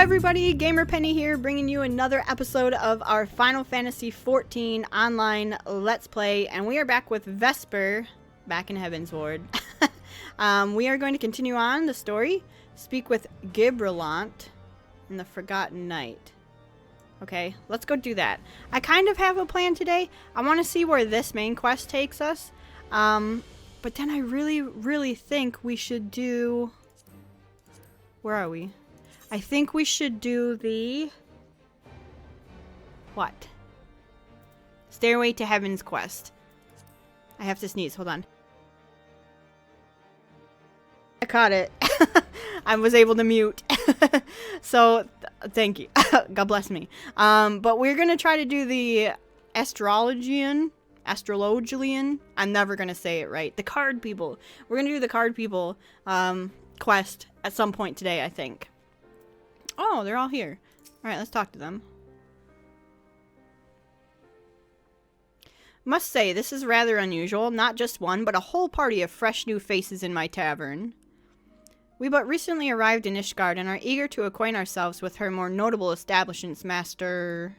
everybody, GamerPenny here, bringing you another episode of our Final Fantasy XIV online Let's Play, and we are back with Vesper, back in Heavensward. We are going to continue on the story, speak with Gibrallant and the Forgotten Knight. Okay, let's go do that. I kind of have a plan today. I want to see where this main quest takes us, but then I really think we should do... Where are we? I think we should do the... What? Stairway to Heaven's quest. I have to sneeze. Hold on. I caught it. I was able to mute. So, thank you. God bless me. But we're going to try to do the Astrologian. I'm never going to say it right. The card people. We're going to do the card people quest at some point today, I think. Oh, they're all here. Alright, let's talk to them. Must say, this is rather unusual. Not just one, but a whole party of fresh new faces in my tavern. We but recently arrived in Ishgard and are eager to acquaint ourselves with her more notable establishments, Master...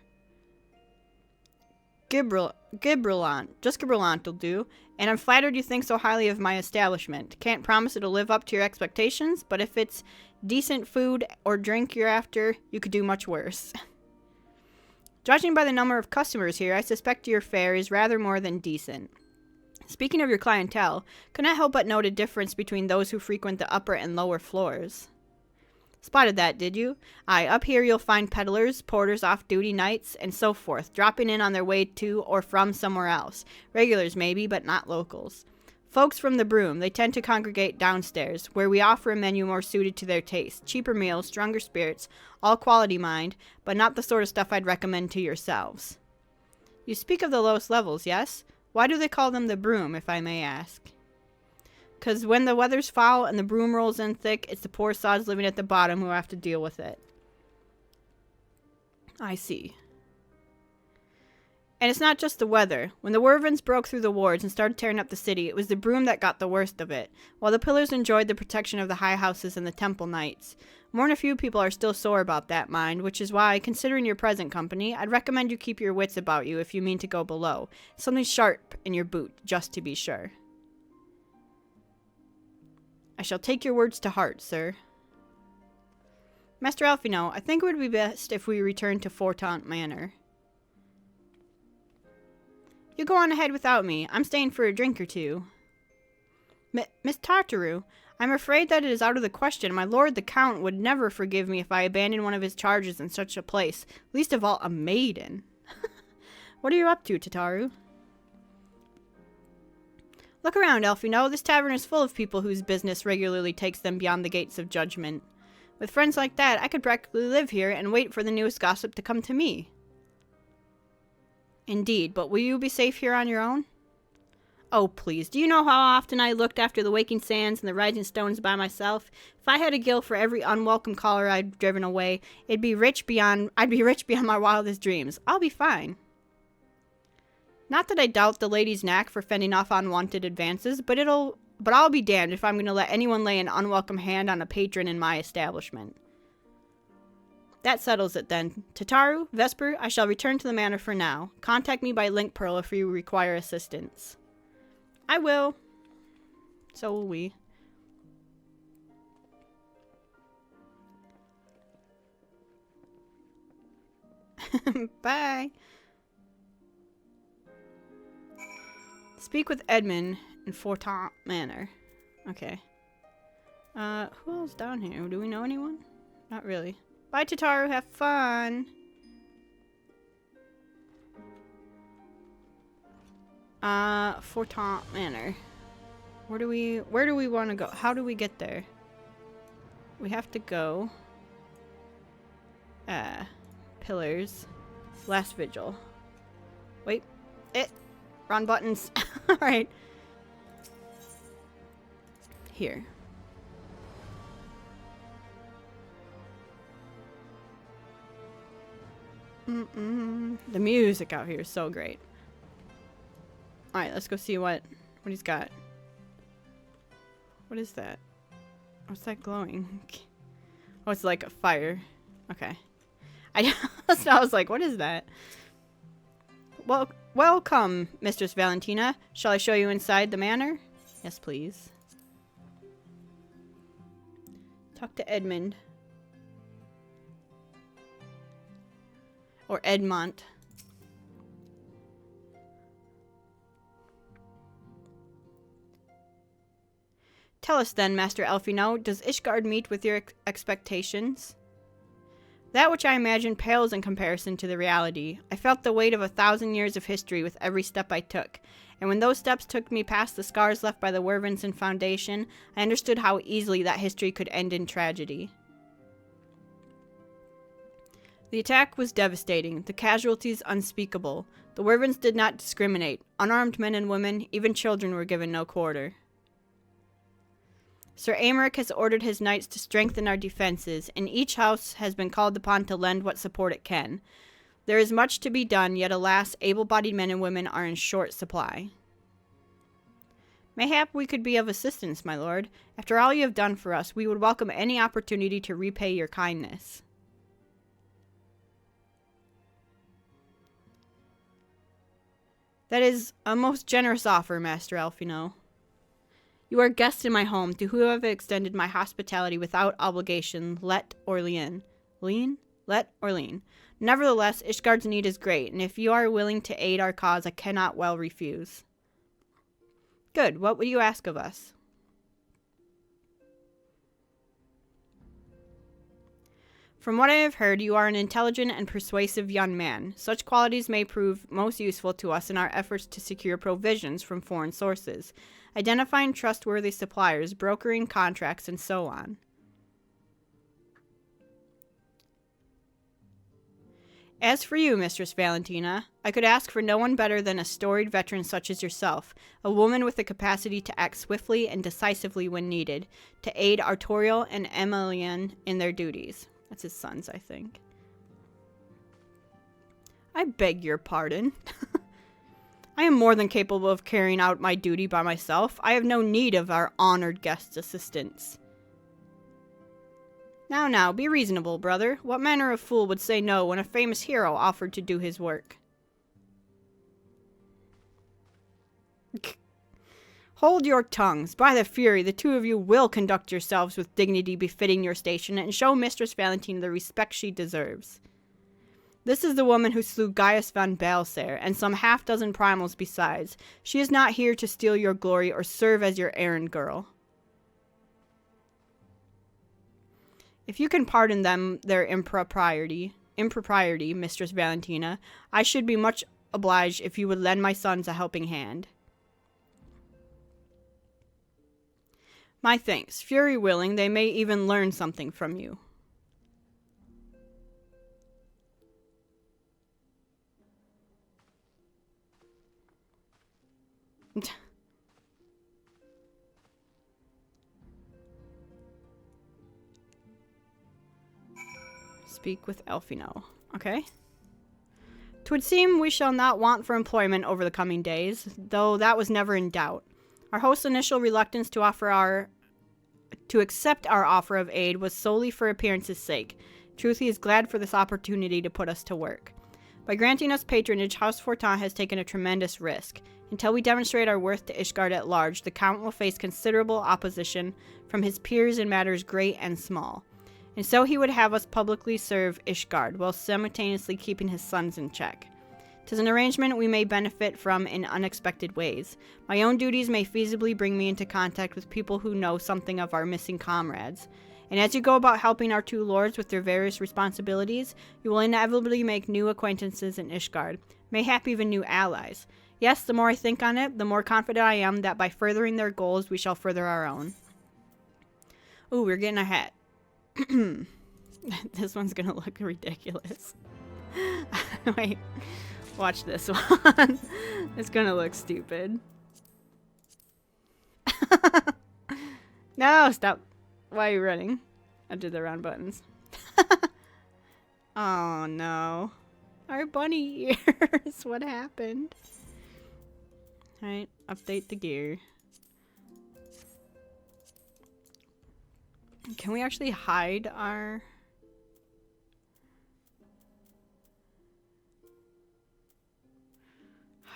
Gibrallant. Just Gibrallant will do. And I'm flattered you think so highly of my establishment. Can't promise it'll live up to your expectations, but if it's decent food or drink you're after, you could do much worse. Judging by the number of customers here, I suspect your fare is rather more than decent. Speaking of your clientele, could not help but note a difference between those who frequent the upper and lower floors. Spotted that, did you? Aye, up here you'll find peddlers, porters, off-duty knights, and so forth, dropping in on their way to or from somewhere else. Regulars maybe, but not locals. Folks from the Broom, they tend to congregate downstairs, where we offer a menu more suited to their taste. Cheaper meals, stronger spirits, all quality mind, but not the sort of stuff I'd recommend to yourselves. You speak of the lowest levels, yes? Why do they call them the Broom, if I may ask? 'Cause when the weather's foul and the broom rolls in thick, it's the poor sods living at the bottom who have to deal with it. I see. And it's not just the weather. When the Wyverns broke through the wards and started tearing up the city, it was the Broom that got the worst of it, while the Pillars enjoyed the protection of the high houses and the temple knights. More than a few people are still sore about that, mind, which is why, considering your present company, I'd recommend you keep your wits about you if you mean to go below. Something sharp in your boot, just to be sure. I shall take your words to heart, sir. Master Alphino, I think it would be best if we return to Thorne Manor. You go on ahead without me. I'm staying for a drink or two. Miss Tartaru, I'm afraid that it is out of the question. My lord the Count would never forgive me if I abandoned one of his charges in such a place. Least of all, a maiden. What are you up to, Tataru? Look around, Alphino. This tavern is full of people whose business regularly takes them beyond the gates of judgment. With friends like that, I could practically live here and wait for the newest gossip to come to me. Indeed, but will you be safe here on your own? Oh, please. Do you know how often I looked after the waking sands and the rising stones by myself? If I had a gill for every unwelcome caller I'd driven away, I'd be rich beyond my wildest dreams. I'll be fine. Not that I doubt the lady's knack for fending off unwanted advances, but I'll be damned if I'm going to let anyone lay an unwelcome hand on a patron in my establishment. That settles it then. Tataru, Vesper, I shall return to the manor for now. Contact me by link pearl if you require assistance. I will. So will we. Bye. Speak with Edmont in Thorne Manor. Okay. Who else down here? Do we know anyone? Not really. Bye, Tataru. Have fun. Thorne Manor. Where do we want to go? How do we get there? We have to go. Pillars. Last vigil. Wait. Wrong buttons. Alright. Here. The music out here is so great. Alright, let's go see what he's got. What is that? What's that glowing? Oh, it's like a fire. Okay. I was like, what is that? Well, welcome, Mistress Valentina. Shall I show you inside the manor? Yes, please. Talk to Edmund. Or Edmont. Tell us then, Master Elfino, does Ishgard meet with your expectations? That which I imagine pales in comparison to the reality. I felt the weight of 1,000 years of history with every step I took, and when those steps took me past the scars left by the Wervenson Foundation, I understood how easily that history could end in tragedy. The attack was devastating, the casualties unspeakable. The Wervens did not discriminate. Unarmed men and women, even children, were given no quarter. Sir Aymeric has ordered his knights to strengthen our defenses, and each house has been called upon to lend what support it can. There is much to be done, yet alas, able-bodied men and women are in short supply. Mayhap we could be of assistance, my lord. After all you have done for us, we would welcome any opportunity to repay your kindness. That is a most generous offer, Master Elfino. You are guests in my home, to whom I have extended my hospitality without obligation, let or lien. Lien? Let or lien. Nevertheless, Ishgard's need is great, and if you are willing to aid our cause, I cannot well refuse. Good. What would you ask of us? From what I have heard, you are an intelligent and persuasive young man. Such qualities may prove most useful to us in our efforts to secure provisions from foreign sources, identifying trustworthy suppliers, brokering contracts, and so on. As for you, Mistress Valentina, I could ask for no one better than a storied veteran such as yourself, a woman with the capacity to act swiftly and decisively when needed, to aid Artorial and Emilian in their duties. That's his sons, I think. I beg your pardon. I am more than capable of carrying out my duty by myself. I have no need of our honored guest's assistance. Now, be reasonable, brother. What manner of fool would say no when a famous hero offered to do his work? Hold your tongues. By the Fury, the two of you will conduct yourselves with dignity befitting your station and show Mistress Valentina the respect she deserves. This is the woman who slew Gaius van Balsair, and some half-dozen primals besides. She is not here to steal your glory or serve as your errand girl. If you can pardon them their impropriety, Mistress Valentina, I should be much obliged if you would lend my sons a helping hand. My thanks. Fury willing, they may even learn something from you. Speak with Elfino. Okay. 'Twould seem we shall not want for employment over the coming days, though that was never in doubt. Our host's initial reluctance to accept our offer of aid was solely for appearance's sake. Truth, he is glad for this opportunity to put us to work. By granting us patronage, House Fortin has taken a tremendous risk. Until we demonstrate our worth to Ishgard at large, the Count will face considerable opposition from his peers in matters great and small. And so he would have us publicly serve Ishgard, while simultaneously keeping his sons in check. 'Tis an arrangement we may benefit from in unexpected ways. My own duties may feasibly bring me into contact with people who know something of our missing comrades. And as you go about helping our two lords with their various responsibilities, you will inevitably make new acquaintances in Ishgard, mayhap even new allies. Yes, the more I think on it, the more confident I am that by furthering their goals, we shall further our own. Ooh, we're getting a hat. This one's gonna look ridiculous. Wait, watch this one. It's gonna look stupid. No, stop. Why are you running? I did the round buttons. Oh no. Our bunny ears. What happened? Alright, update the gear. Can we actually hide our...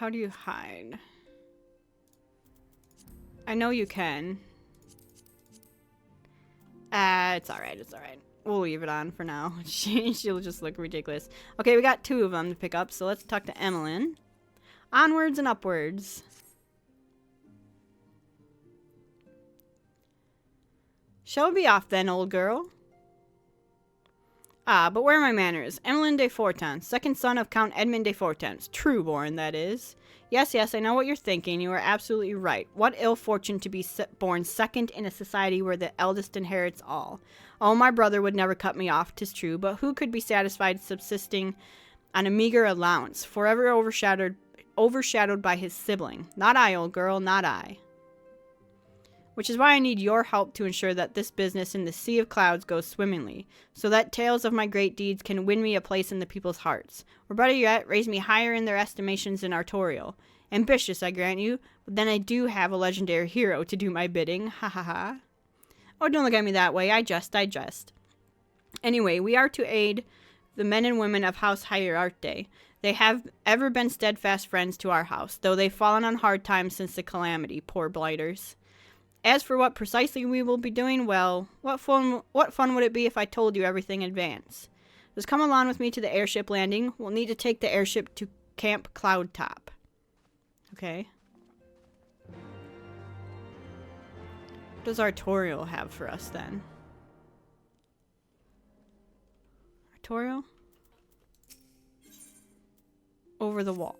How do you hide? I know you can. It's alright, it's alright. We'll leave it on for now. She'll just look ridiculous. Okay, we got 2 of them to pick up, so let's talk to Emmeline. Onwards and upwards. Shall we be off then, old girl? Ah, but where are my manners? Emmeline de Fortance, second son of Count Edmond de Fortance. True-born, that is. Yes, yes, I know what you're thinking. You are absolutely right. What ill fortune to be born second in a society where the eldest inherits all. Oh, my brother would never cut me off, 'tis true, but who could be satisfied subsisting on a meager allowance, forever overshadowed by his sibling? Not I, old girl, not I. Which is why I need your help to ensure that this business in the sea of clouds goes swimmingly, so that tales of my great deeds can win me a place in the people's hearts, or better yet, raise me higher in their estimations than Artorial. Ambitious, I grant you, but then I do have a legendary hero to do my bidding, ha ha ha. Oh, don't look at me that way, I jest. Anyway, we are to aid the men and women of House Hierarte. They have ever been steadfast friends to our house, though they've fallen on hard times since the calamity, poor blighters. As for what precisely we will be doing, well, what fun would it be if I told you everything in advance? Just come along with me to the airship landing. We'll need to take the airship to Camp Cloudtop. Okay. What does Artorial have for us then? Artorial? Over the wall.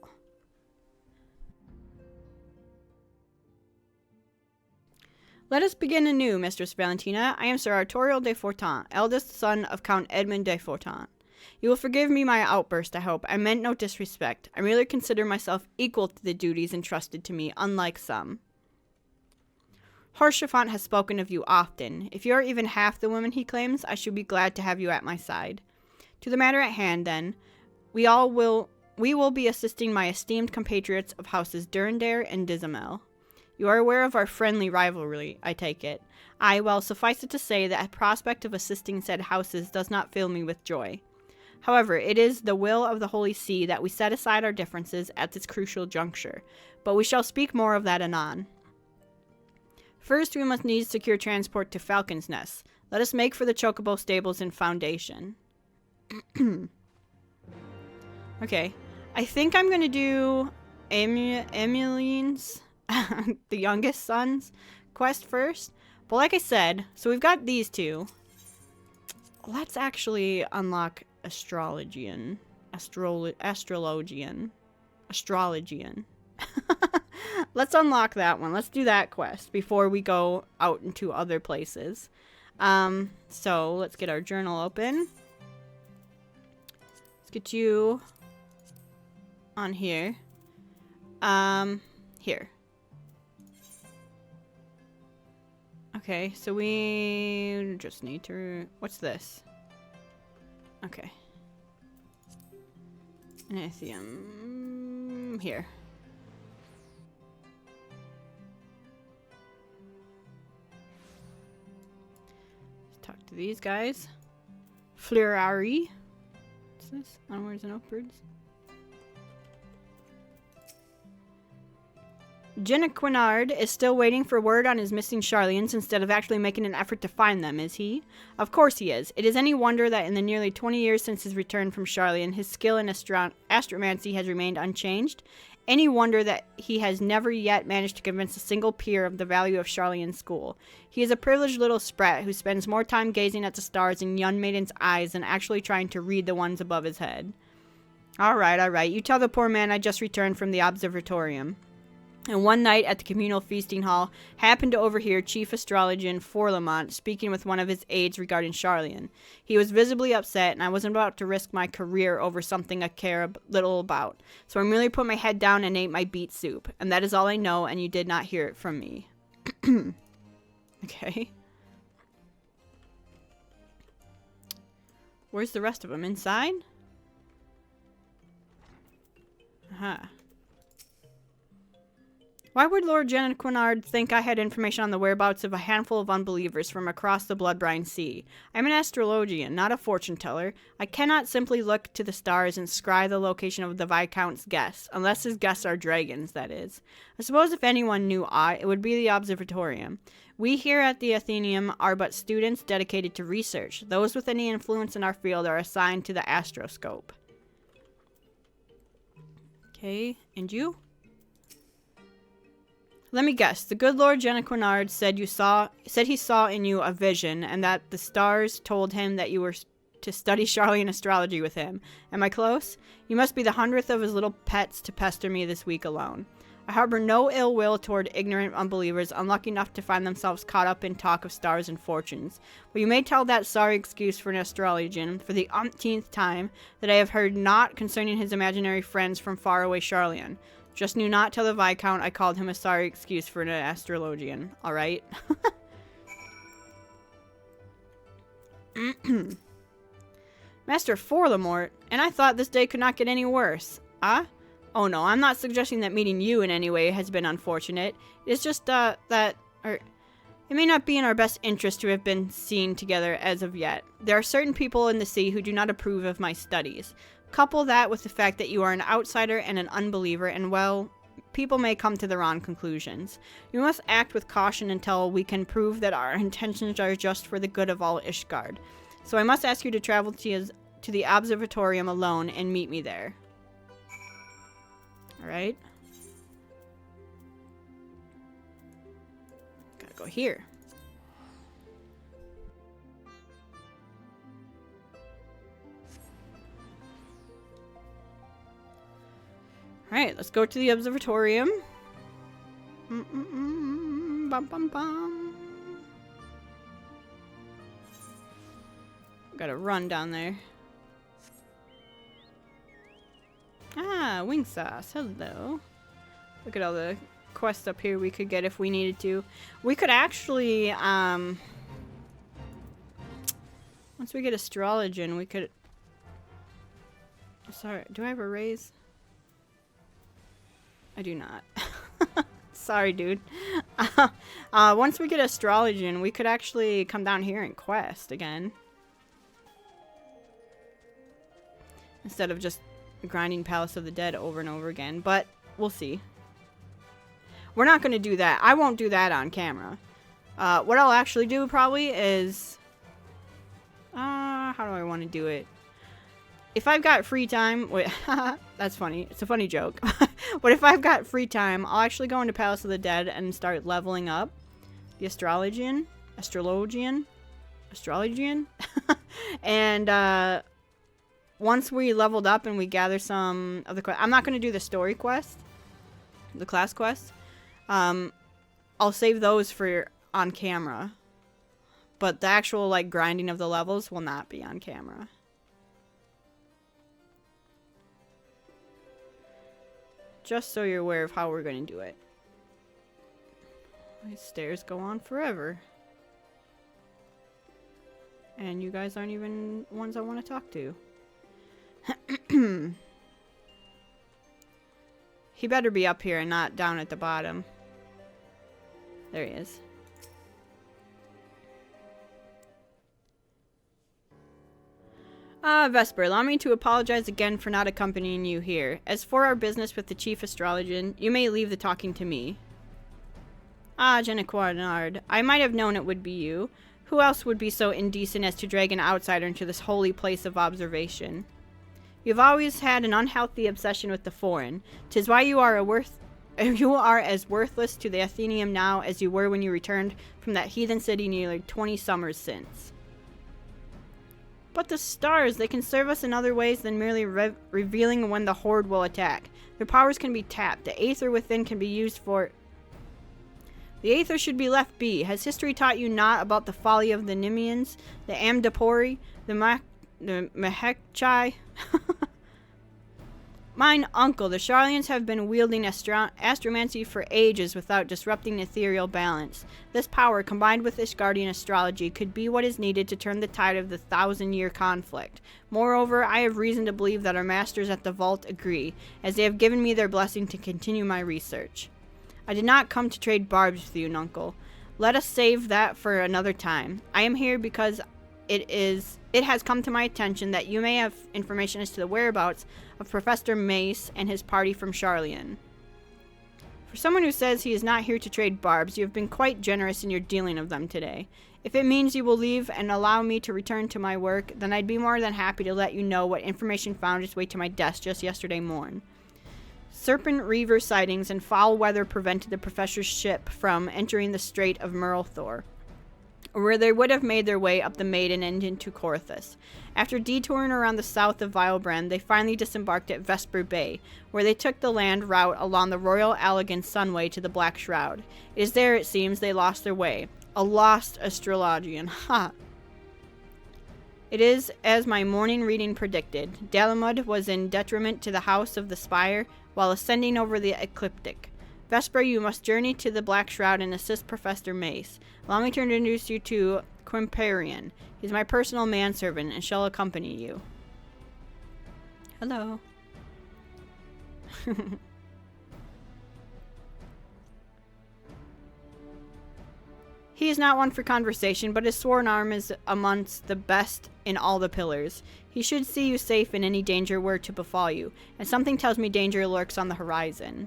Let us begin anew, Mistress Valentina. I am Sir Artorial de Fortance, eldest son of Count Edmond de Fortance. You will forgive me my outburst, I hope. I meant no disrespect. I merely consider myself equal to the duties entrusted to me, unlike some. Haurchefant has spoken of you often. If you are even half the woman he claims, I should be glad to have you at my side. To the matter at hand, then. We will be assisting my esteemed compatriots of houses Durandare and Dizamel. You are aware of our friendly rivalry, I take it. Aye, well, suffice it to say that the prospect of assisting said houses does not fill me with joy. However, it is the will of the Holy See that we set aside our differences at this crucial juncture, but we shall speak more of that anon. First, we must needs secure transport to Falcon's Nest. Let us make for the Chocobo stables and foundation. Okay, I think I'm going to do Emmeline's... the youngest son's quest first. But like I said, so we've got these 2. Let's actually unlock Astrologian. Astrologian. Let's unlock that one. Let's do that quest before we go out into other places. So let's get our journal open. Let's get you on here. Here. Okay, so we just need to... What's this? Okay. Anathium... Here. Let's talk to these guys. Fleurari. What's this? Onwards and upwards. Quinard is still waiting for word on his missing Charlians instead of actually making an effort to find them, is he? Of course he is. It is any wonder that in the nearly 20 years since his return from Charlian, his skill in astromancy has remained unchanged. Any wonder that he has never yet managed to convince a single peer of the value of Charlian school. He is a privileged little sprat who spends more time gazing at the stars in young maiden's eyes than actually trying to read the ones above his head. Alright. You tell the poor man I just returned from the observatorium. And one night at the communal feasting hall, happened to overhear Chief Astrologian Forlamont speaking with one of his aides regarding Charlian. He was visibly upset, and I wasn't about to risk my career over something I care a little about. So I merely put my head down and ate my beet soup. And that is all I know, and you did not hear it from me. Okay. Where's the rest of them? Inside? Aha. Why would Lord Jenova think I had information on the whereabouts of a handful of unbelievers from across the blood-brine sea? I'm an astrologian, not a fortune-teller. I cannot simply look to the stars and scry the location of the Viscount's guests, unless his guests are dragons, that is. I suppose if anyone knew aught, it would be the Observatorium. We here at the Athenaeum are but students dedicated to research. Those with any influence in our field are assigned to the astroscope. Okay, and you? Let me guess. The good Lord Jenova said he saw in you a vision, and that the stars told him that you were to study Charlian astrology with him. Am I close? You must be the 100th of his little pets to pester me this week alone. I harbor no ill will toward ignorant unbelievers unlucky enough to find themselves caught up in talk of stars and fortunes. But you may tell that sorry excuse for an astrologian, for the umpteenth time, that I have heard naught concerning his imaginary friends from faraway Charlian. Just knew not tell the Viscount I called him a sorry excuse for an astrologian. Alright? Master Forlamort, and I thought this day could not get any worse. Ah? Oh no, I'm not suggesting that meeting you in any way has been unfortunate. It's just, it may not be in our best interest to have been seen together as of yet. There are certain people in the sea who do not approve of my studies. Couple that with the fact that you are an outsider and an unbeliever, and well, people may come to the wrong conclusions. You must act with caution until we can prove that our intentions are just for the good of all Ishgard. So I must ask you to travel to the Observatorium alone and meet me there. Alright. Gotta go here. Alright, let's go to the Observatorium. Bum, bum, bum. Gotta run down there. Ah, wing sauce. Hello. Look at all the quests up here we could get if we needed to. We could actually, once we get Astrologian, we could... Sorry, do I have a raise? I do not. Sorry, dude. Once we get Astrologian, we could actually come down here and quest again. Instead of just grinding Palace of the Dead over and over again. But we'll see. We're not going to do that. I won't do that on camera. What I'll actually do probably is... how do I want to do it? If I've got free time... Wait, that's funny. It's a funny joke. But if I've got free time, I'll actually go into Palace of the Dead and start leveling up the Astrologian. And, once we leveled up and we gather some of the quests... I'm not going to do the story quest. The class quest. I'll save those for on camera. But the actual, like, grinding of the levels will not be on camera. Just so you're aware of how we're going to do it. These stairs go on forever. And you guys aren't even ones I want to talk to. He better be up here and not down at the bottom. There he is. Vesper, allow me to apologize again for not accompanying you here. As for our business with the Chief Astrologian, you may leave the talking to me. Jenova, I might have known it would be you. Who else would be so indecent as to drag an outsider into this holy place of observation? You've always had an unhealthy obsession with the foreign. 'Tis why you are as worthless to the Athenaeum now as you were when you returned from that heathen city nearly 20 summers since. But the stars, they can serve us in other ways than merely revealing when the horde will attack. Their powers can be tapped. The aether within can be used for... The aether should be left be. Has history taught you not about the folly of the Nimians, the Amdapori, the Mehechai? Mine uncle, the Charlians have been wielding astromancy for ages without disrupting ethereal balance. This power, combined with Ishgardian astrology, could be what is needed to turn the tide of the 1,000-year conflict. Moreover, I have reason to believe that our masters at the Vault agree, as they have given me their blessing to continue my research. I did not come to trade barbs with you, Nuncle. Let us save that for another time. I am here because it has come to my attention that you may have information as to the whereabouts of Professor Mace and his party from Charlian. For someone who says he is not here to trade barbs, you have been quite generous in your dealing of them today. If it means you will leave and allow me to return to my work, then I'd be more than happy to let you know what information found its way to my desk just yesterday morn. Serpent Reaver sightings and foul weather prevented the professor's ship from entering the Strait of Murlthor, where they would have made their way up the Maiden and into Corthus. After detouring around the south of Vilebrand, they finally disembarked at Vesper Bay, where they took the land route along the Royal Allegan Sunway to the Black Shroud. It is there, it seems, they lost their way. A lost Astrologian. Ha! It is as my morning reading predicted. Dalamud was in detriment to the House of the Spire while ascending over the ecliptic. Vesper, you must journey to the Black Shroud and assist Professor Mace. Allow me to introduce you to Quimparian. He's my personal manservant and shall accompany you. Hello. He is not one for conversation, but his sworn arm is amongst the best in all the pillars. He should see you safe in any danger were to befall you, and something tells me danger lurks on the horizon.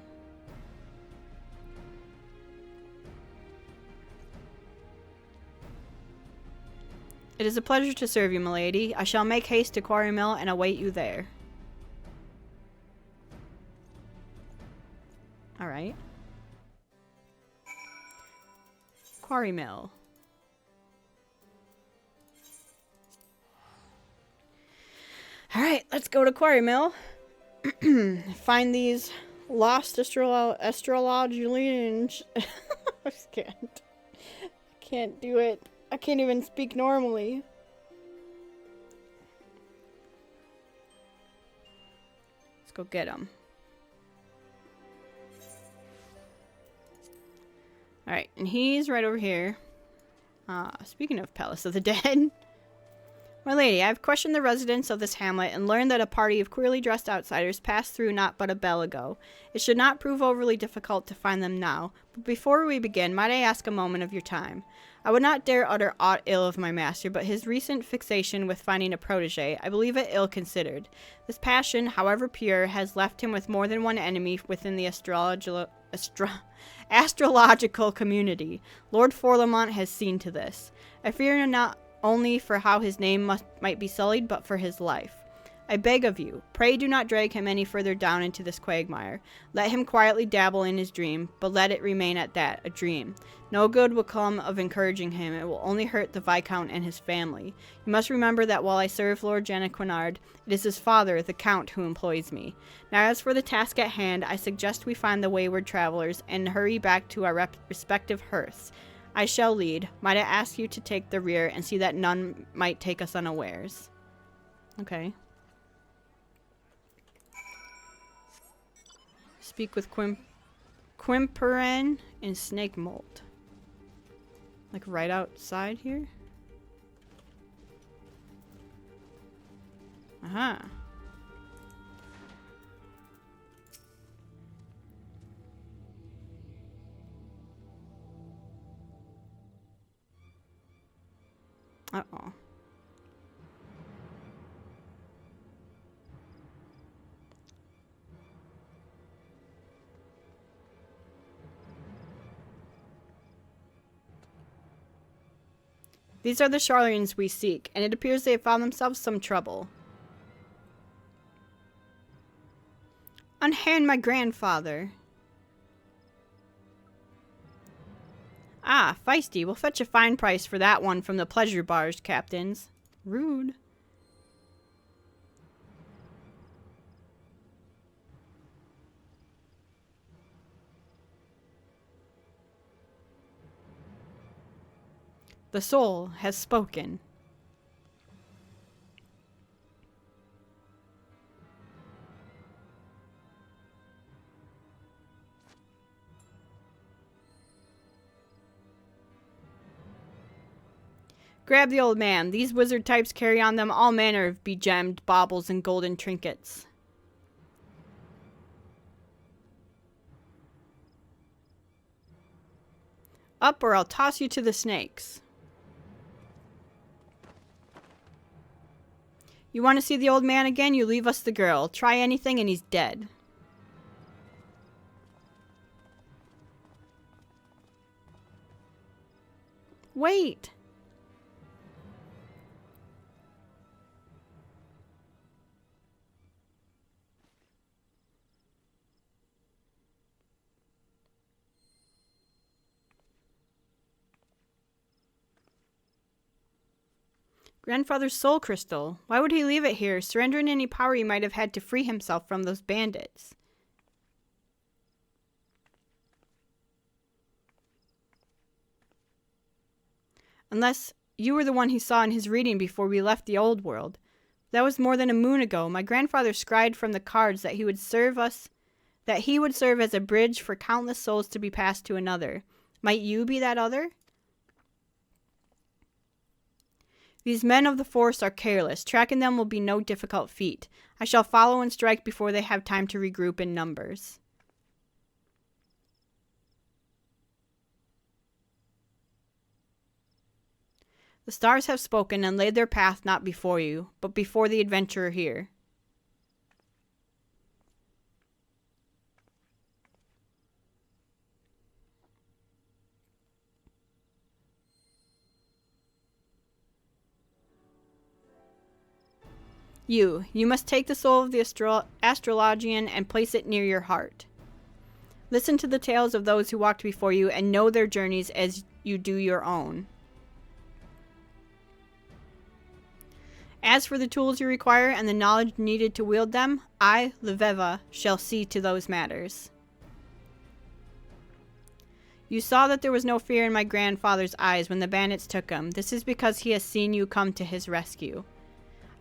It is a pleasure to serve you, milady. I shall make haste to Quarry Mill and await you there. Alright. Quarry Mill. Alright, let's go to Quarry Mill. Find these lost astrologians. I just can't. I can't do it. I can't even speak normally. Let's go get them. Alright, and he's right over here. Speaking of Palace of the Dead. My lady, I have questioned the residents of this hamlet and learned that a party of queerly dressed outsiders passed through not but a bell ago. It should not prove overly difficult to find them now, but before we begin, might I ask a moment of your time? I would not dare utter aught ill of my master, but his recent fixation with finding a protege, I believe it ill considered. This passion, however pure, has left him with more than one enemy within the astrological community. Lord Forlamont has seen to this. I fear not only for how his name might be sullied, but for his life. I beg of you, pray do not drag him any further down into this quagmire. Let him quietly dabble in his dream, but let it remain at that, a dream. No good will come of encouraging him, it will only hurt the Viscount and his family. You must remember that while I serve Lord Janequinard, it is his father, the Count, who employs me. Now as for the task at hand, I suggest we find the wayward travelers and hurry back to our respective hearths. I shall lead. Might I ask you to take the rear and see that none might take us unawares? Okay. Speak with Quimparen and Snake Molt. Like right outside here? Aha. Uh-oh. These are the Charlians we seek, and it appears they have found themselves some trouble. Unhand my grandfather. Ah, feisty. We'll fetch a fine price for that one from the pleasure bars, captains. Rude. The soul has spoken. Grab the old man. These wizard types carry on them all manner of begemmed baubles and golden trinkets. Up or I'll toss you to the snakes. You want to see the old man again? You leave us the girl. Try anything and he's dead. Wait. Grandfather's soul crystal. Why would he leave it here, surrendering any power he might have had to free himself from those bandits? Unless you were the one he saw in his reading before we left the old world. That was more than a moon ago. My grandfather scried from the cards that he would serve as a bridge for countless souls to be passed to another. Might you be that other? These men of the forest are careless. Tracking them will be no difficult feat. I shall follow and strike before they have time to regroup in numbers. The stars have spoken and laid their path not before you, but before the adventurer here. You must take the soul of the Astrologian and place it near your heart. Listen to the tales of those who walked before you and know their journeys as you do your own. As for the tools you require and the knowledge needed to wield them, I, Leveva, shall see to those matters. You saw that there was no fear in my grandfather's eyes when the bandits took him. This is because he has seen you come to his rescue.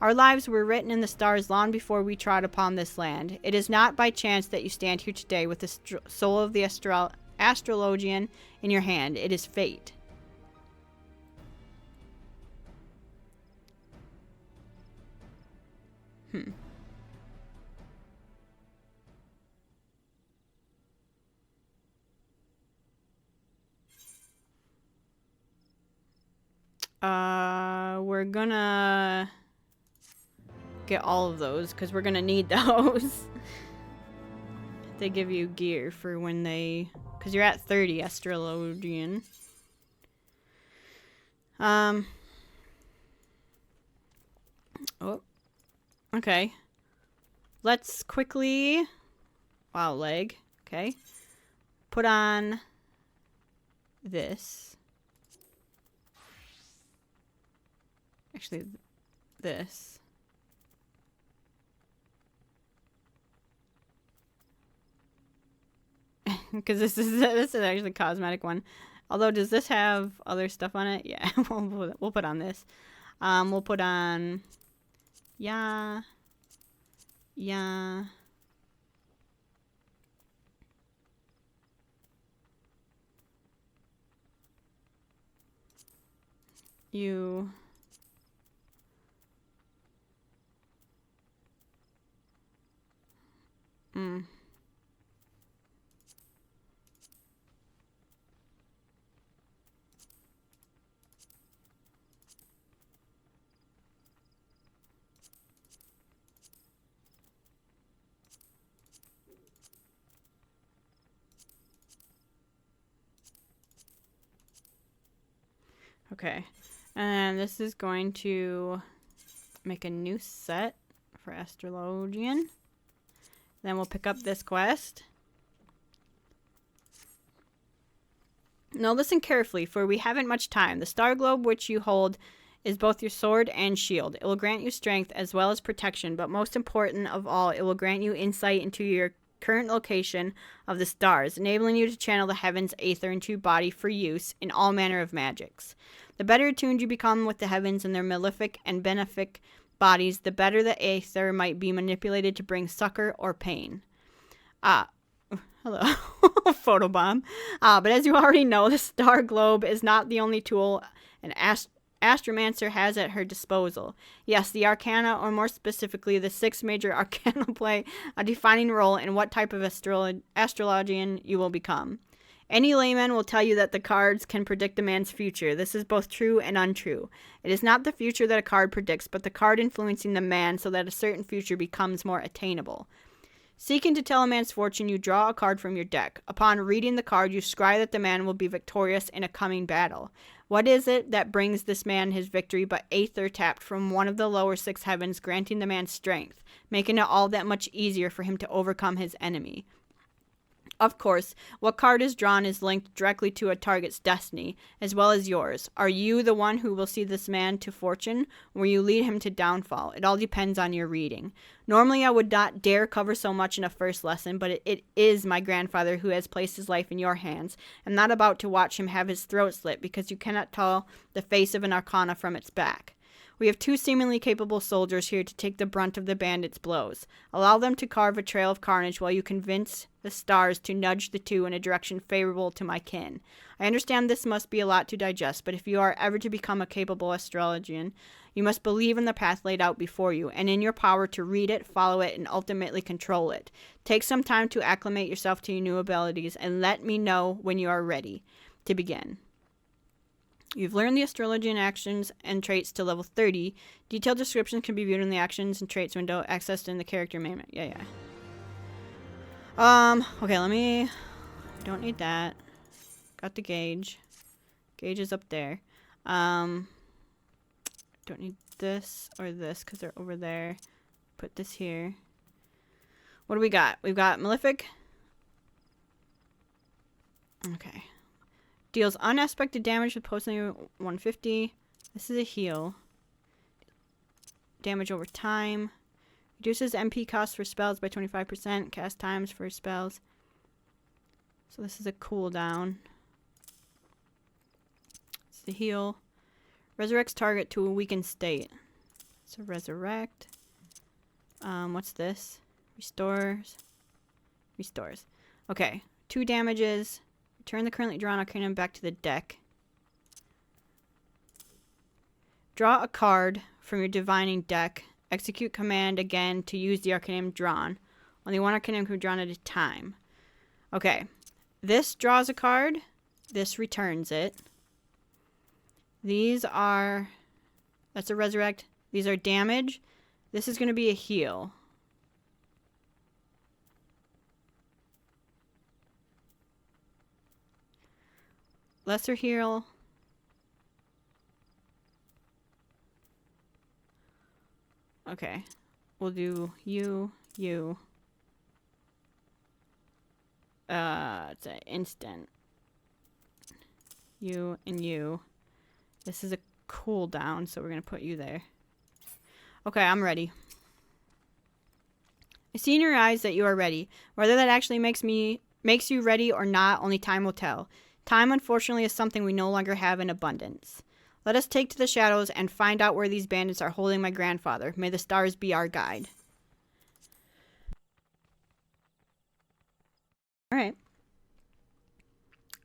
Our lives were written in the stars long before we trod upon this land. It is not by chance that you stand here today with the soul of the Astrologian in your hand. It is fate. We're gonna get all of those because we're gonna need those. They give you gear for when they, because you're at 30 Astrologian. Oh. Okay. Let's quickly... Wow, leg. Okay. Put on this. Actually, this. Because this is actually a cosmetic one. Although, does this have other stuff on it? Yeah, we'll put on this. We'll put on... Yeah. You. Okay, and this is going to make a new set for Astrologian. Then we'll pick up this quest. Now listen carefully, for we haven't much time. The star globe which you hold is both your sword and shield. It will grant you strength as well as protection, but most important of all, it will grant you insight into your current location of the stars, enabling you to channel the heavens' aether into your body for use in all manner of magics. The better attuned you become with the heavens and their malefic and benefic bodies, the better the aether might be manipulated to bring succor or pain. Hello. Photobomb. But as you already know, the star globe is not the only tool an astromancer has at her disposal. Yes, the arcana, or more specifically, the 6 major arcana, play a defining role in what type of astrologian you will become. Any layman will tell you that the cards can predict a man's future. This is both true and untrue. It is not the future that a card predicts, but the card influencing the man so that a certain future becomes more attainable. Seeking to tell a man's fortune, you draw a card from your deck. Upon reading the card, you scry that the man will be victorious in a coming battle. What is it that brings this man his victory but Aether tapped from one of the lower 6 heavens, granting the man strength, making it all that much easier for him to overcome his enemy? Of course, what card is drawn is linked directly to a target's destiny, as well as yours. Are you the one who will see this man to fortune, or will you lead him to downfall? It all depends on your reading. Normally, I would not dare cover so much in a first lesson, but it is my grandfather who has placed his life in your hands. I'm not about to watch him have his throat slit, because you cannot tell the face of an arcana from its back. We have 2 seemingly capable soldiers here to take the brunt of the bandits' blows. Allow them to carve a trail of carnage while you convince the stars to nudge the 2 in a direction favorable to my kin. I understand this must be a lot to digest, but if you are ever to become a capable astrologian, you must believe in the path laid out before you, and in your power to read it, follow it, and ultimately control it. Take some time to acclimate yourself to your new abilities, and let me know when you are ready to begin. You've learned the Astrologian actions and traits to level 30. Detailed descriptions can be viewed in the actions and traits window accessed in the character management. Yeah. Okay, don't need that. Got the gauge. Gauge is up there. Don't need this or this because they're over there. Put this here. What do we got? We've got Malefic. Okay. Deals unexpected damage with posting 150. This is a heal. Damage over time. Reduces MP cost for spells by 25%. Cast times for spells. So this is a cooldown. It's the heal. Resurrects target to a weakened state. So resurrect. What's this? Restores. Okay. 2 damages. Return the currently drawn Arcanum back to the deck. Draw a card from your divining deck. Execute command again to use the Arcanum drawn. Only 1 Arcanum can be drawn at a time. Okay. This draws a card. This returns it. These are... That's a resurrect. These are damage. This is going to be a heal. Lesser heal. Okay. We'll do you. It's an instant. You and you. This is a cooldown, so we're going to put you there. Okay, I'm ready. I see in your eyes that you are ready. Whether that actually makes you ready or not, only time will tell. Time, unfortunately, is something we no longer have in abundance. Let us take to the shadows and find out where these bandits are holding my grandfather. May the stars be our guide. Alright.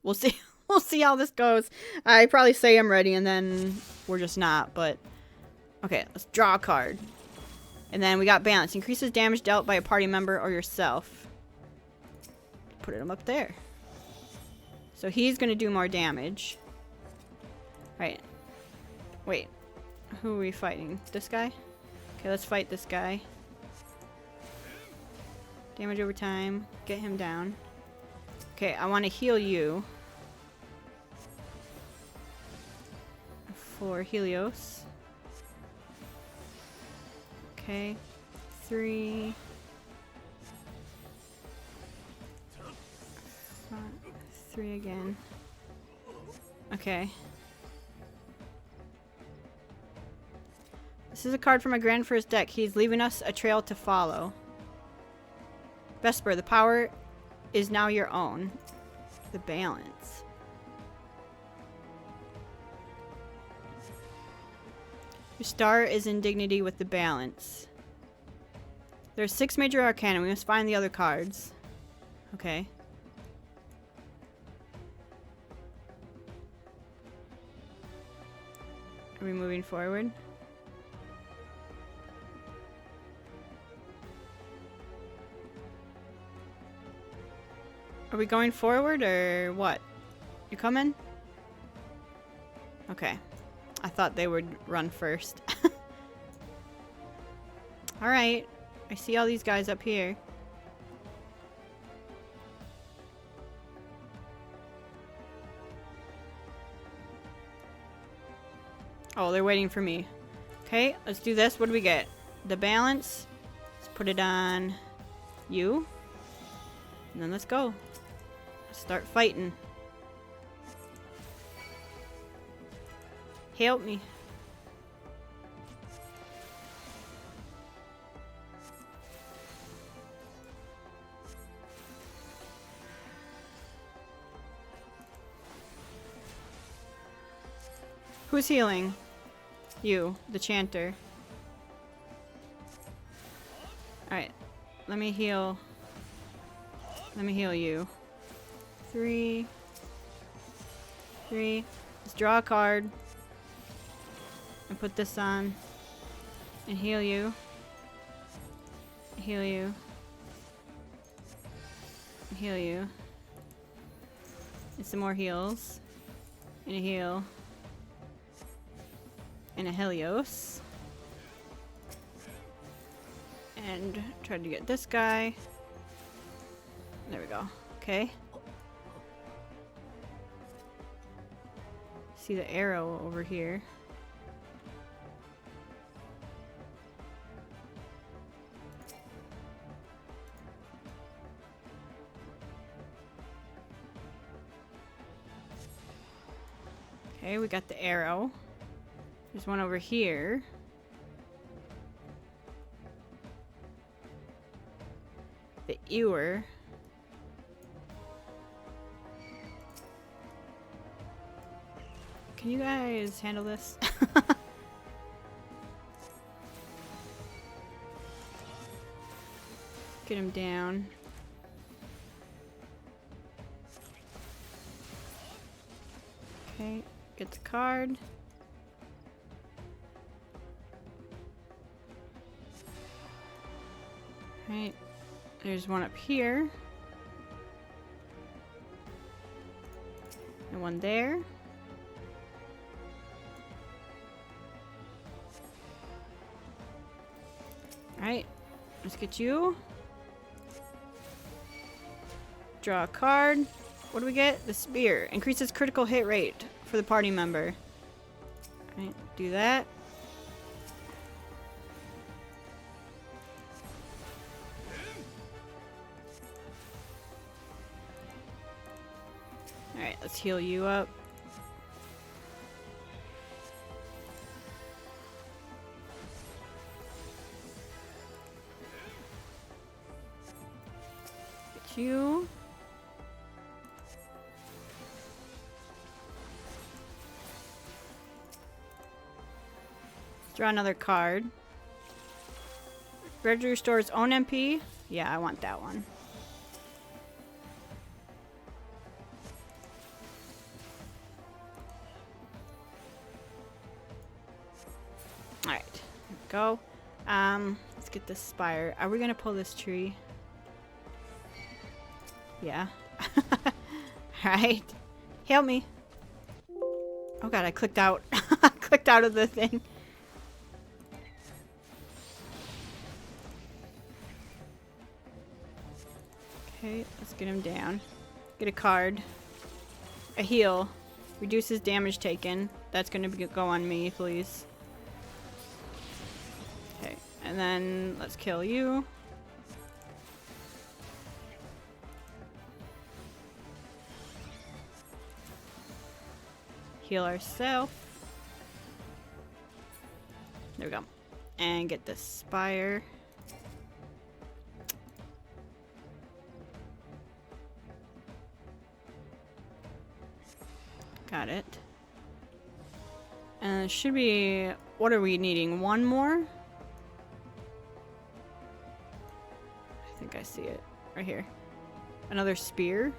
We'll see. We'll see how this goes. I probably say I'm ready and then we're just not, but... Okay, let's draw a card. And then we got balance. Increases damage dealt by a party member or yourself. Put him up there. So he's going to do more damage. Right. Wait. Who are we fighting? This guy? Okay, let's fight this guy. Damage over time. Get him down. Okay, I want to heal you. For Helios. Okay. 3. 3 again. Okay. This is a card from my grandfather's deck. He's leaving us a trail to follow. Vesper, the power is now your own. The balance. Your star is in dignity with the balance. There's 6 major arcana. We must find the other cards. Okay. Are we moving forward? Are we going forward or what? You coming? Okay. I thought they would run first. Alright. I see all these guys up here. Oh, they're waiting for me. Okay, let's do this. What do we get? The balance. Let's put it on you. And then let's go. Let's start fighting. Help me. Who's healing? You, the chanter. Alright. Let me heal. Let me heal you. 3. Let's draw a card. And put this on. And heal you. Heal you. Heal you. And some more heals. And a heal. And a Helios. And try to get this guy. There we go. Okay. See the arrow over here. Okay, we got the arrow. There's one over here. The ewer. Can you guys handle this? Get him down. Okay, get the card. Right, there's one up here. And one there. Alright, let's get you. Draw a card. What do we get? The spear. Increases critical hit rate for the party member. Alright, do that. Alright, let's heal you up. Get you. Let's draw another card. Ready to restore its own MP? Yeah, I want that one. Alright, go. Let's get this spire. Are we gonna pull this tree? Yeah. Alright. Help me. Oh god, I clicked out. I clicked out of the thing. Okay, let's get him down. Get a card. A heal. Reduces damage taken. That's gonna go on me, please. Okay, and then let's kill you. Heal ourselves. There we go. And get this spire. Got it. And it should be... What are we needing? One more? I think I see it. Right here. Another spear.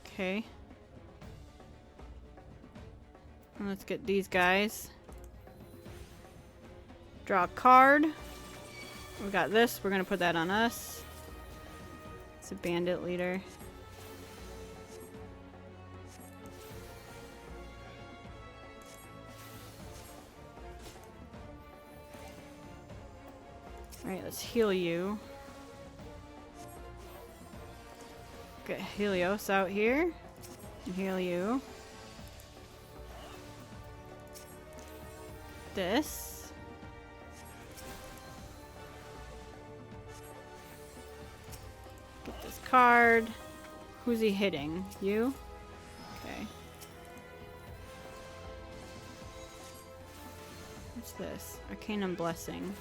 Okay. And let's get these guys. Draw a card. We got this. We're going to put that on us. It's a bandit leader. Alright, let's heal you. Get Helios out here. And heal you. This. Get this card. Who's he hitting? You? Okay. What's this? Arcanum Blessing.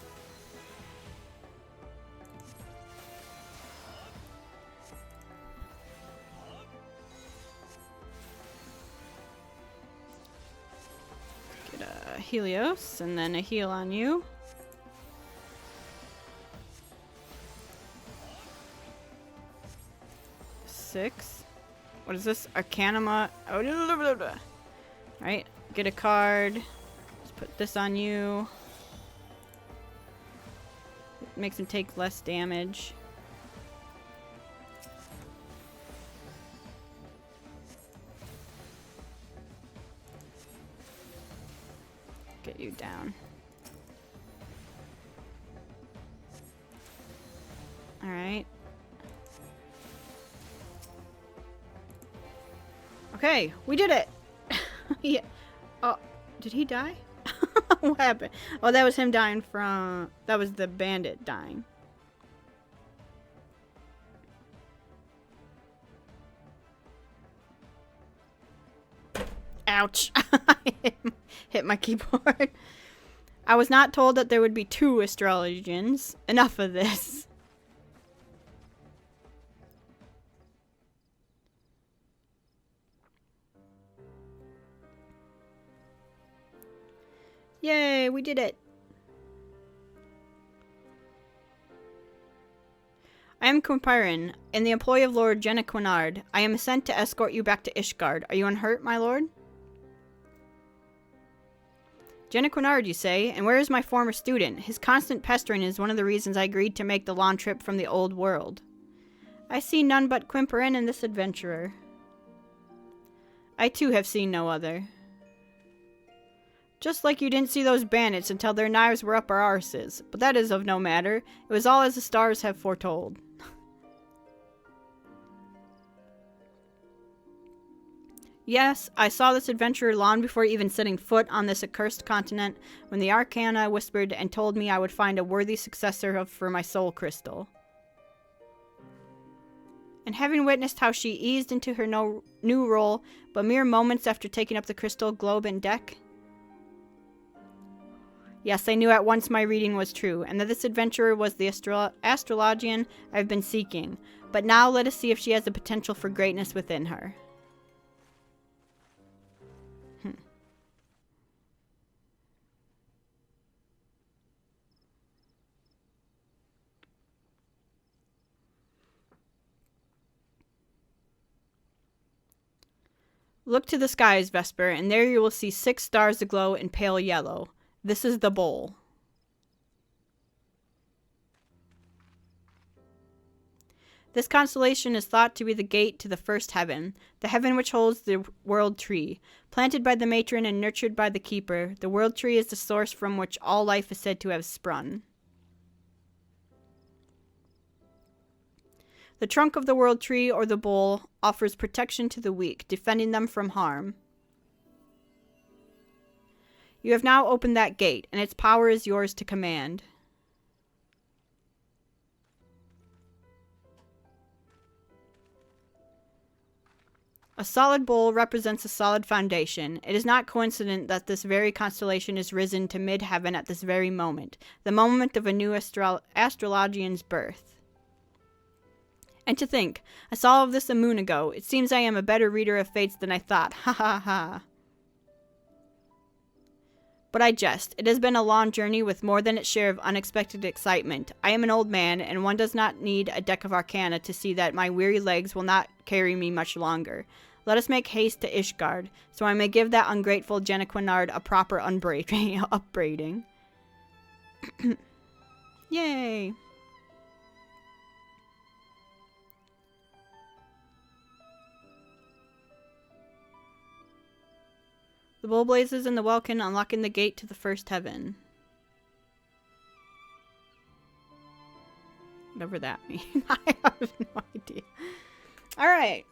Helios, and then a heal on you. Six. What is this? Arcanuma. Oh, alright, get a card. Let's put this on you. It makes him take less damage. Get you down. Alright. Okay, we did it! Yeah. Oh, did he die? What happened? Oh, that was him dying from... That was the bandit dying. Ouch. Hit my keyboard. I was not told that there would be 2 Astrologians. Enough of this. Yay, we did it. I am Kumpiran, in the employ of Lord Jenova. I am sent to escort you back to Ishgard. Are you unhurt, my lord? Jenova, you say? And where is my former student? His constant pestering is one of the reasons I agreed to make the long trip from the old world. I see none but Kumpiran in this adventurer. I too have seen no other. Just like you didn't see those bandits until their knives were up our arses. But that is of no matter. It was all as the stars have foretold. Yes, I saw this adventurer long before even setting foot on this accursed continent, when the Arcana whispered and told me I would find a worthy successor for my soul crystal. And having witnessed how she eased into her new role, but mere moments after taking up the crystal globe and deck... Yes, I knew at once my reading was true, and that this adventurer was the Astrologian I've been seeking. But now let us see if she has the potential for greatness within her. Look to the skies, Vesper, and there you will see 6 stars aglow in pale yellow. This is the bowl. This constellation is thought to be the gate to the first heaven, the heaven which holds the world tree. Planted by the matron and nurtured by the keeper, the world tree is the source from which all life is said to have sprung. The trunk of the world tree, or the bowl, offers protection to the weak, defending them from harm. You have now opened that gate, and its power is yours to command. A solid bowl represents a solid foundation. It is not coincident that this very constellation is risen to mid-heaven at this very moment, the moment of a new Astrologian's birth. And to think, I saw all of this a moon ago. It seems I am a better reader of fates than I thought. Ha ha ha. But I jest. It has been a long journey with more than its share of unexpected excitement. I am an old man, and one does not need a deck of arcana to see that my weary legs will not carry me much longer. Let us make haste to Ishgard, so I may give that ungrateful Jenova a proper upbraiding. Yay! The bowl blazes in the welkin, unlocking the gate to the first heaven. Whatever that means. I have no idea. Alright.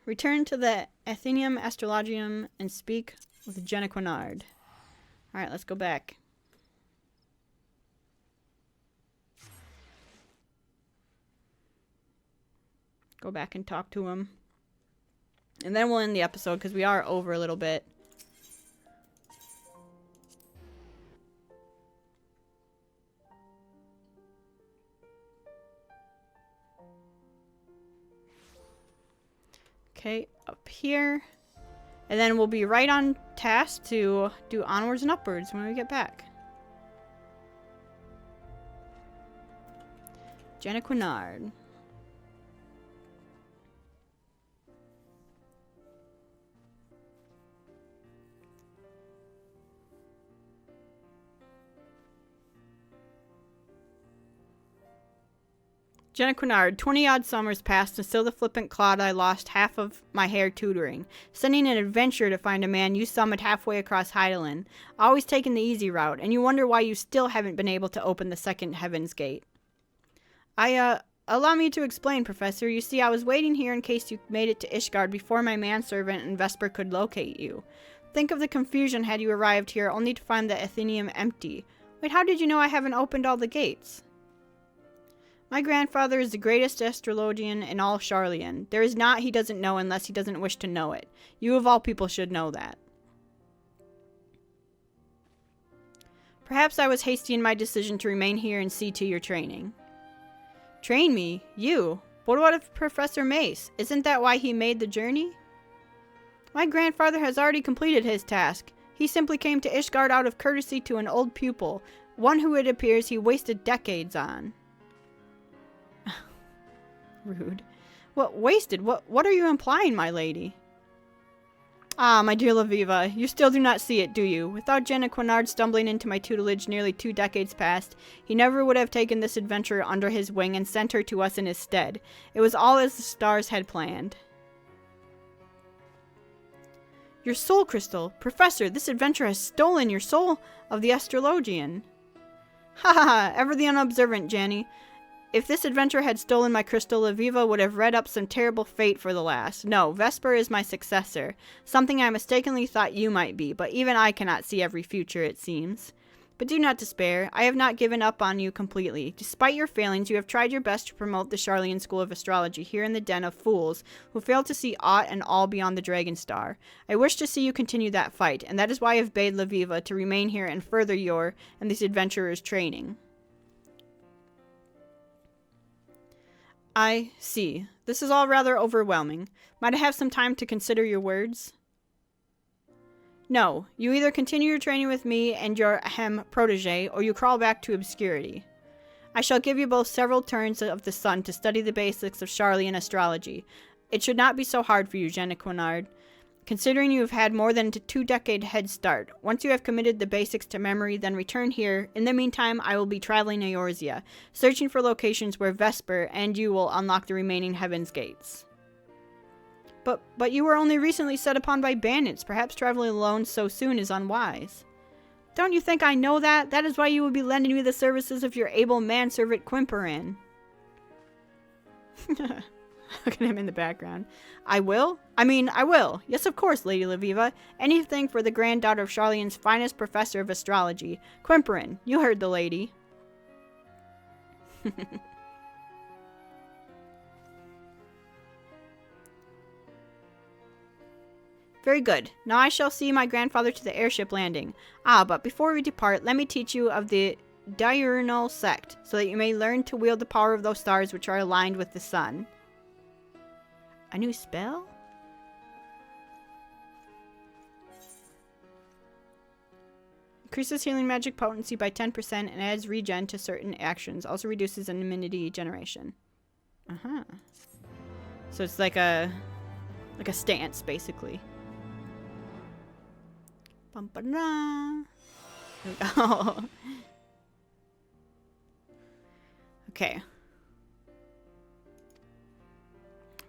Return to the Athenaeum Astrologium and speak with Jenova. Alright, let's go back. Go back and talk to him. And then we'll end the episode because we are over a little bit. Okay, up here. And then we'll be right on task to do onwards and upwards when we get back. Jenova. Jenova, 20-odd summers passed, and still the flippant clod I lost half of my hair tutoring. Sending an adventure to find a man you summoned halfway across Heidelin. Always taking the easy route, and you wonder why you still haven't been able to open the second heaven's gate. Allow me to explain, Professor. You see, I was waiting here in case you made it to Ishgard before my manservant and Vesper could locate you. Think of the confusion had you arrived here only to find the Athenaeum empty. Wait, how did you know I haven't opened all the gates? My grandfather is the greatest astrologian in all Charlian. There is naught he doesn't know unless he doesn't wish to know it. You of all people should know that. Perhaps I was hasty in my decision to remain here and see to your training. Train me? You? But what of Professor Mace? Isn't that why he made the journey? My grandfather has already completed his task. He simply came to Ishgard out of courtesy to an old pupil, one who it appears he wasted decades on. Rude. What wasted? What are you implying, my lady? Ah, my dear Laviva, you still do not see it, do you? Without Jenova stumbling into my tutelage nearly 2 decades past, he never would have taken this adventurer under his wing and sent her to us in his stead. It was all as the stars had planned. Your soul crystal! Professor, this adventurer has stolen your soul of the Astrologian. Ha ha ha! Ever the unobservant, Janny. If this adventurer had stolen my crystal, Laviva would have read up some terrible fate for the last. No, Vesper is my successor. Something I mistakenly thought you might be, but even I cannot see every future, it seems. But do not despair. I have not given up on you completely. Despite your failings, you have tried your best to promote the Charlian School of Astrology here in the den of fools who fail to see aught and all beyond the Dragon Star. I wish to see you continue that fight, and that is why I have bade Laviva to remain here and further your and this adventurer's training. I see. This is all rather overwhelming. Might I have some time to consider your words? No. You either continue your training with me and your protege, or you crawl back to obscurity. I shall give you both several turns of the sun to study the basics of Charlian astrology. It should not be so hard for you, Jenova. Considering you have had more than a 2-decade head start. Once you have committed the basics to memory, then return here. In the meantime, I will be traveling Eorzea, searching for locations where Vesper and you will unlock the remaining Heaven's Gates. But you were only recently set upon by bandits. Perhaps traveling alone so soon is unwise. Don't you think I know that? That is why you will be lending me the services of your able manservant Quimperin. Look at him in the background. I will? I will. Yes, of course, Lady Laviva. Anything for the granddaughter of Charlian's finest professor of astrology. Quimperin, you heard the lady. Very good. Now I shall see my grandfather to the airship landing. Ah, but before we depart, let me teach you of the diurnal sect, so that you may learn to wield the power of those stars which are aligned with the sun. A new spell? Increases healing magic potency by 10% and adds regen to certain actions. Also reduces immunity generation. Uh-huh. So it's like a stance, basically. Bum-ba-da. Here we go. Okay.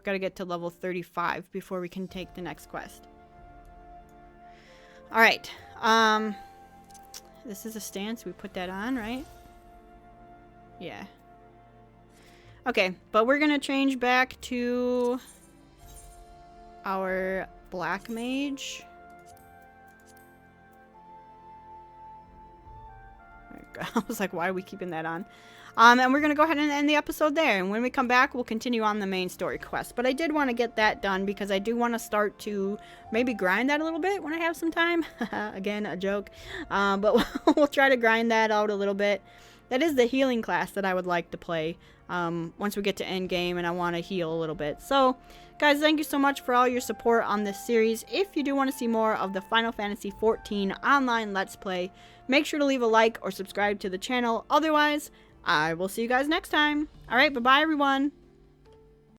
Gotta get to level 35 before we can take the next quest. Alright. This is a stance. We put that on, right? Yeah. Okay, but we're gonna change back to our black mage. I was like, why are we keeping that on? And we're going to go ahead and end the episode there. And when we come back, we'll continue on the main story quest. But I did want to get that done because I do want to start to maybe grind that a little bit when I have some time. Again, a joke. But we'll try to grind that out a little bit. That is the healing class that I would like to play once we get to end game and I want to heal a little bit. So, guys, thank you so much for all your support on this series. If you do want to see more of the Final Fantasy XIV online Let's Play, make sure to leave a like or subscribe to the channel. Otherwise, I will see you guys next time. Alright, bye-bye, everyone.